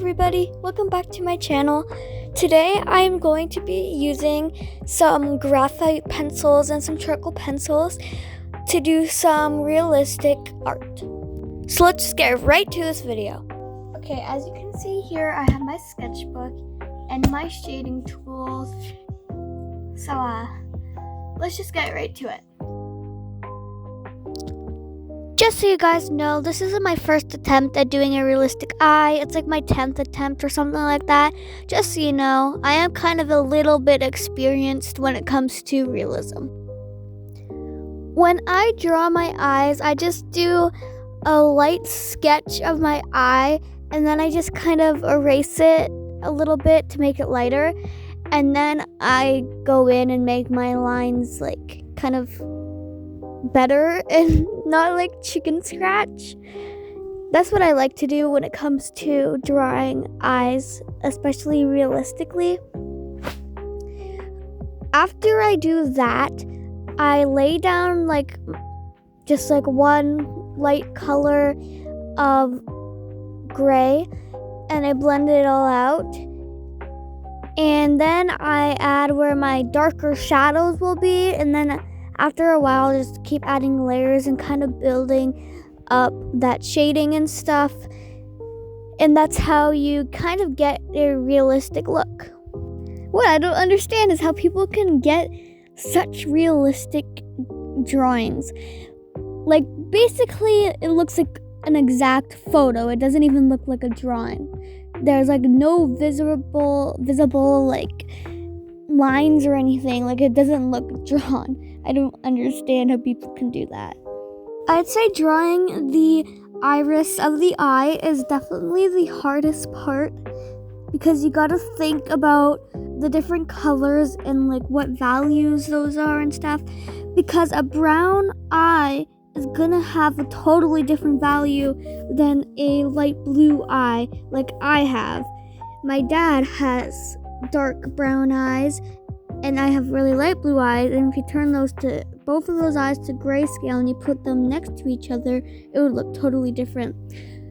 everybody, welcome back to my channel. Today I am going to be using some graphite pencils and some charcoal pencils to do some realistic art. So let's just get right to this video. Okay, as you can see here, I have my sketchbook and my shading tools. So let's just get right to it. Just so you guys know, this isn't my first attempt at doing a realistic eye. It's like my 10th attempt or something like that. Just so you know, I am kind of a little bit experienced when it comes to realism. When I draw my eyes, I just do a light sketch of my eye, and then I just kind of erase it a little bit to make it lighter. And then I go in and make my lines like kind of better and not like chicken scratch. That's what I like to do when it comes to drawing eyes, especially realistically. After I do that, I lay down just one light color of gray and I blend it all out. And then I add where my darker shadows will be, and then after a while, I'll just keep adding layers and kind of building up that shading and stuff. And that's how you kind of get a realistic look. What I don't understand is how people can get such realistic drawings. Like, basically, it looks like an exact photo. It doesn't even look like a drawing. There's no visible lines or anything. It doesn't look drawn. I don't understand how people can do that. I'd say drawing the iris of the eye is definitely the hardest part, because you gotta think about the different colors and what values those are and stuff, because a brown eye is gonna have a totally different value than a light blue eye like I have. My dad has dark brown eyes and I have really light blue eyes, and if you turn both of those eyes to grayscale and you put them next to each other, it would look totally different.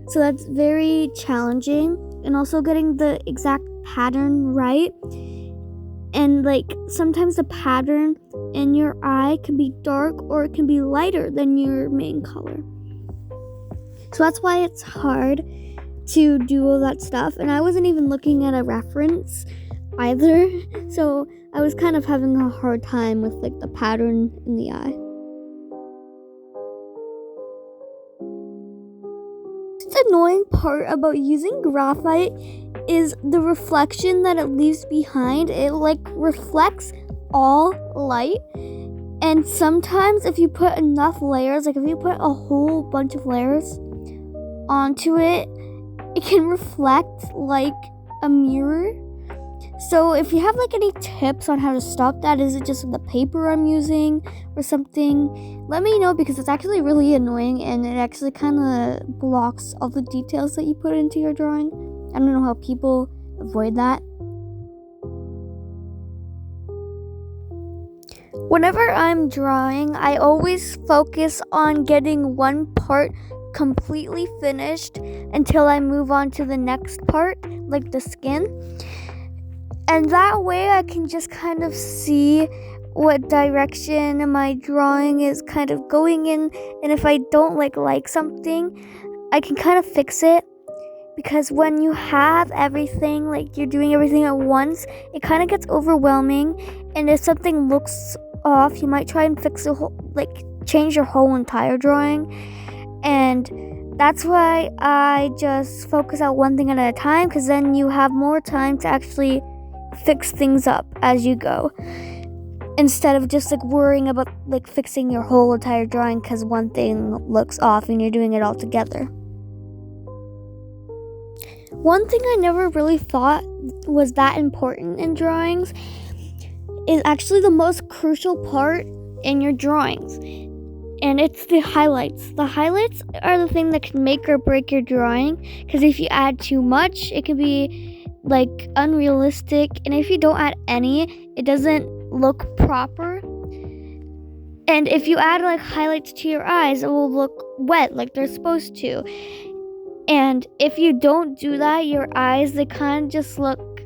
So that's very challenging, and also getting the exact pattern right. And sometimes the pattern in your eye can be dark or it can be lighter than your main color. So that's why it's hard to do all that stuff. And I wasn't even looking at a reference either, so I was kind of having a hard time with the pattern in the eye. The annoying part about using graphite is the reflection that it leaves behind. It reflects all light, and sometimes if you put enough layers, if you put a whole bunch of layers onto it, it can reflect like a mirror. So if you have any tips on how to stop that, is it just the paper I'm using or something? Let me know, because it's actually really annoying and it actually kind of blocks all the details that you put into your drawing. I don't know how people avoid that. Whenever I'm drawing, I always focus on getting one part completely finished until I move on to the next part, like the skin. And that way I can just kind of see what direction my drawing is kind of going in. And if I don't like something, I can kind of fix it. Because when you have everything, you're doing everything at once, it kind of gets overwhelming. And if something looks off, you might try and fix the whole, change your whole entire drawing. And that's why I just focus out one thing at a time, because then you have more time to actually fix things up as you go, instead of just worrying about fixing your whole entire drawing because one thing looks off and you're doing it all together. One thing I never really thought was that important in drawings is actually the most crucial part in your drawings, and it's the highlights. The highlights are the thing that can make or break your drawing, because if you add too much, it can be unrealistic, and if you don't add any, it doesn't look proper. And if you add highlights to your eyes, it will look wet like they're supposed to. And if you don't do that, your eyes, they kind of just look,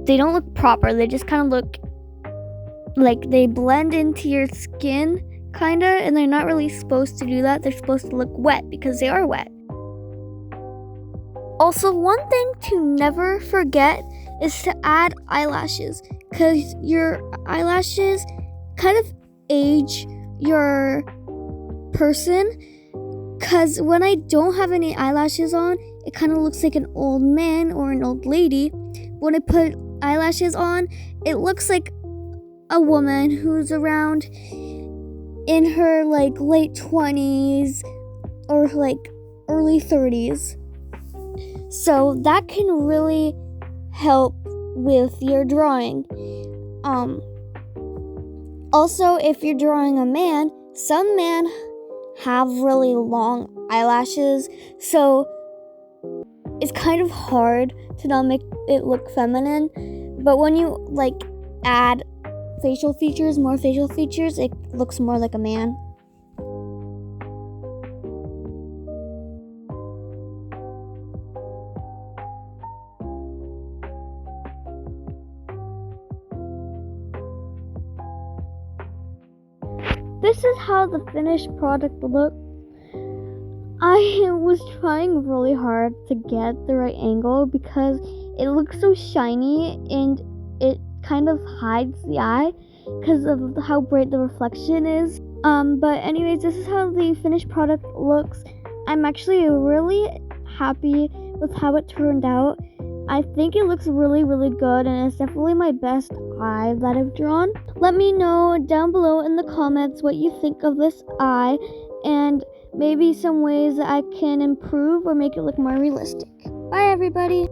they don't look proper. They just kind of look like they blend into your skin, kind of, and they're not really supposed to do that. They're supposed to look wet because they are wet. Also, one thing to never forget is to add eyelashes, because your eyelashes kind of age your person. Because when I don't have any eyelashes on, it kind of looks like an old man or an old lady. When I put eyelashes on, it looks like a woman who's around in her like late 20s or like early 30s. So that can really help with your drawing. Also, if you're drawing a man, some men have really long eyelashes, so it's kind of hard to not make it look feminine. But when you like add more facial features, it looks more like a man. This is how the finished product looks. I was trying really hard to get the right angle because it looks so shiny and it kind of hides the eye because of how bright the reflection is. But anyways, this is how the finished product looks. I'm actually really happy with how it turned out. I think it looks really, really good, and it's definitely my best eye that I've drawn. Let me know down below in the comments what you think of this eye, and maybe some ways that I can improve or make it look more realistic. Bye, everybody!